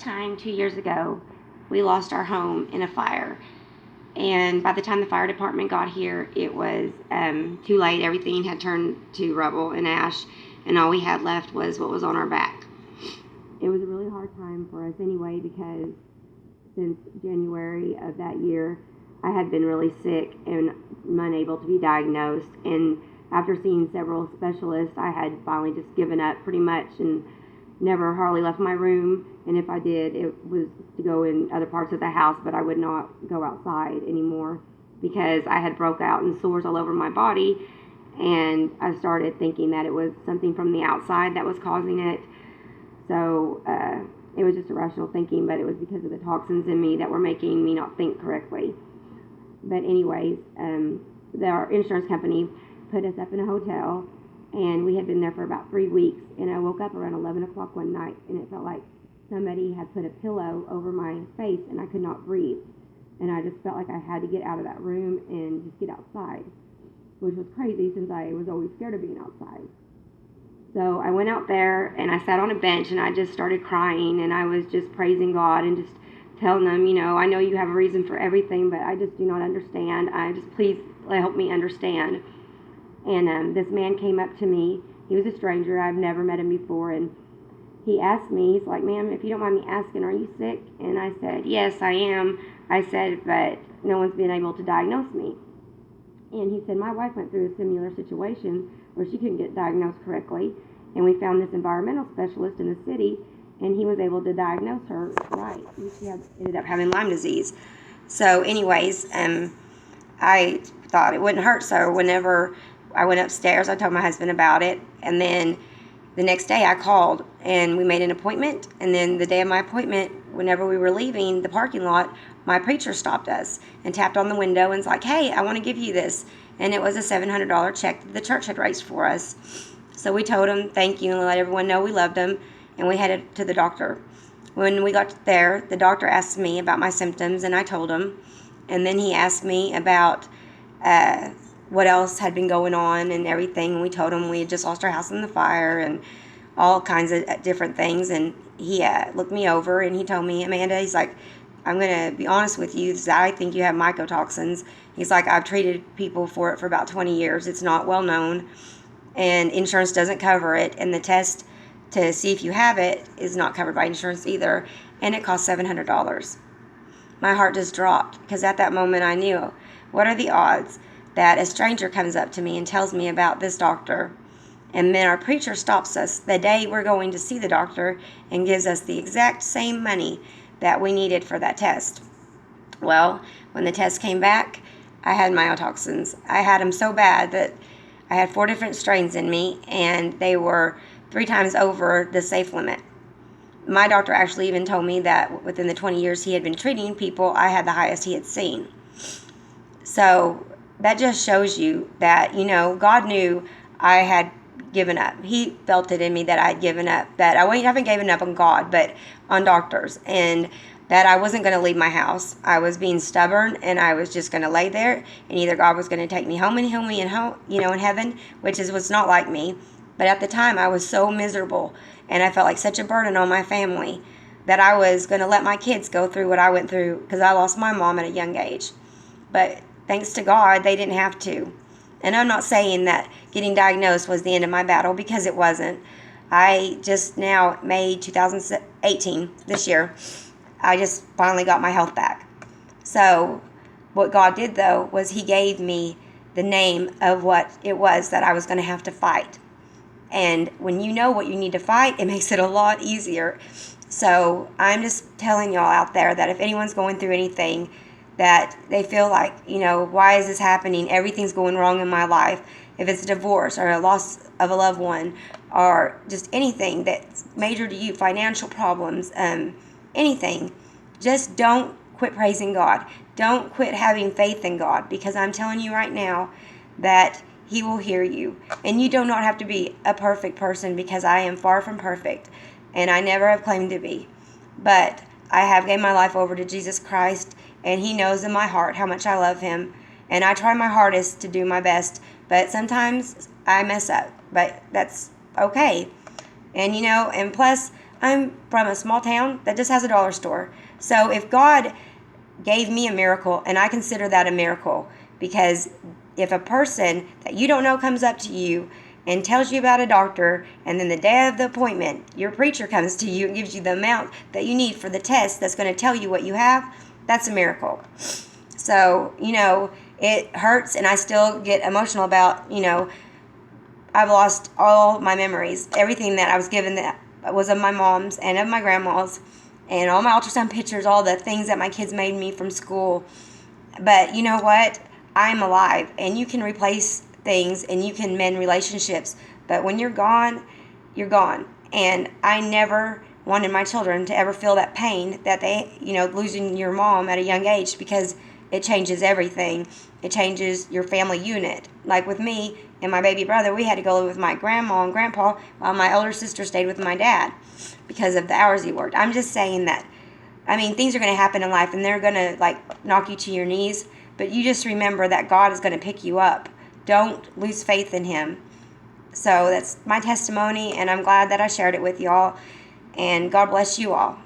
Time 2 years ago, we lost our home in a fire. And by the time the fire department got here, it was too late. Everything had turned to rubble and ash, and all we had left was what was on our back. It was a really hard time for us anyway, because since January of that year, I had been really sick and unable to be diagnosed. And after seeing several specialists, I had finally just given up pretty much and never hardly left my room. And if I did, it was to go in other parts of the house, but I would not go outside anymore because I had broke out in sores all over my body. And I started thinking that it was something from the outside that was causing it. So it was just irrational thinking, but it was because of the toxins in me that were making me not think correctly. But anyways, our insurance company put us up in a hotel, and we had been there for about 3 weeks. And I woke up around 11 o'clock one night, and it felt like somebody had put a pillow over my face, and I could not breathe. And I just felt like I had to get out of that room and just get outside, which was crazy since I was always scared of being outside. So I went out there and I sat on a bench and I just started crying, and I was just praising God and just telling them, I know you have a reason for everything, but I just do not understand. Please help me understand. And this man came up to me. He was a stranger. I've never met him before. And he asked me, he's like, "Ma'am, if you don't mind me asking, are you sick?" And I said, "Yes, I am." I said, "But no one's been able to diagnose me." And he said, "My wife went through a similar situation where she couldn't get diagnosed correctly. And we found this environmental specialist in the city, and he was able to diagnose her right. She ended up having Lyme disease." So anyways, I thought it wouldn't hurt. So whenever I went upstairs, I told my husband about it. And then the next day I called and we made an appointment. And then the day of my appointment, whenever we were leaving the parking lot, my preacher stopped us and tapped on the window and was like, "Hey, I want to give you this." And it was a $700 check that the church had raised for us. So we told him thank you and let everyone know we loved him, and we headed to the doctor. When we got there, the doctor asked me about my symptoms, and I told him. And then he asked me about what else had been going on and everything. And we told him we had just lost our house in the fire and all kinds of different things. And he looked me over and he told me, "Amanda," he's like, "I'm going to be honest with you. I think you have mycotoxins." He's like, "I've treated people for it for about 20 years. It's not well known, and insurance doesn't cover it. And the test to see if you have it is not covered by insurance either. And it costs $700. My heart just dropped, because at that moment I knew, what are the odds that a stranger comes up to me and tells me about this doctor, and then our preacher stops us the day we're going to see the doctor and gives us the exact same money that we needed for that test. Well, when the test came back, I had mycotoxins. I had them so bad that I had 4 different strains in me, and they were 3 times over the safe limit. My doctor actually even told me that within the 20 years he had been treating people, I had the highest he had seen. So that just shows you that, God knew I had given up. He felt it in me that I had given up, that I haven't given up on God, but on doctors, and that I wasn't going to leave my house. I was being stubborn, and I was just going to lay there, and either God was going to take me home and heal me in heaven, which was not like me. But at the time, I was so miserable, and I felt like such a burden on my family that I was going to let my kids go through what I went through, because I lost my mom at a young age. But thanks to God, they didn't have to. And I'm not saying that getting diagnosed was the end of my battle, because it wasn't. I just now, May 2018, this year, I just finally got my health back. So what God did, though, was he gave me the name of what it was that I was going to have to fight. And when you know what you need to fight, it makes it a lot easier. So I'm just telling y'all out there that if anyone's going through anything that they feel like, why is this happening? Everything's going wrong in my life. If it's a divorce or a loss of a loved one, or just anything that's major to you, financial problems, anything, just don't quit praising God. Don't quit having faith in God, because I'm telling you right now that he will hear you. And you do not have to be a perfect person, because I am far from perfect, and I never have claimed to be. But I have gave my life over to Jesus Christ, and he knows in my heart how much I love him. And I try my hardest to do my best, but sometimes I mess up. But that's okay. And and plus, I'm from a small town that just has a dollar store. So if God gave me a miracle, and I consider that a miracle, because if a person that you don't know comes up to you and tells you about a doctor, and then the day of the appointment, your preacher comes to you and gives you the amount that you need for the test that's going to tell you what you have, that's a miracle. So, it hurts, and I still get emotional about, I've lost all my memories. Everything that I was given that was of my mom's and of my grandma's, and all my ultrasound pictures, all the things that my kids made me from school. But you know what? I'm alive, and you can replace things and you can mend relationships. But when you're gone, you're gone. And I never wanted my children to ever feel that pain that they, losing your mom at a young age, because it changes everything. It changes your family unit. Like with me and my baby brother, we had to go live with my grandma and grandpa while my older sister stayed with my dad because of the hours he worked. I'm just saying that, things are going to happen in life, and they're going to, knock you to your knees. But you just remember that God is going to pick you up. Don't lose faith in Him. So that's my testimony, and I'm glad that I shared it with y'all. And God bless you all.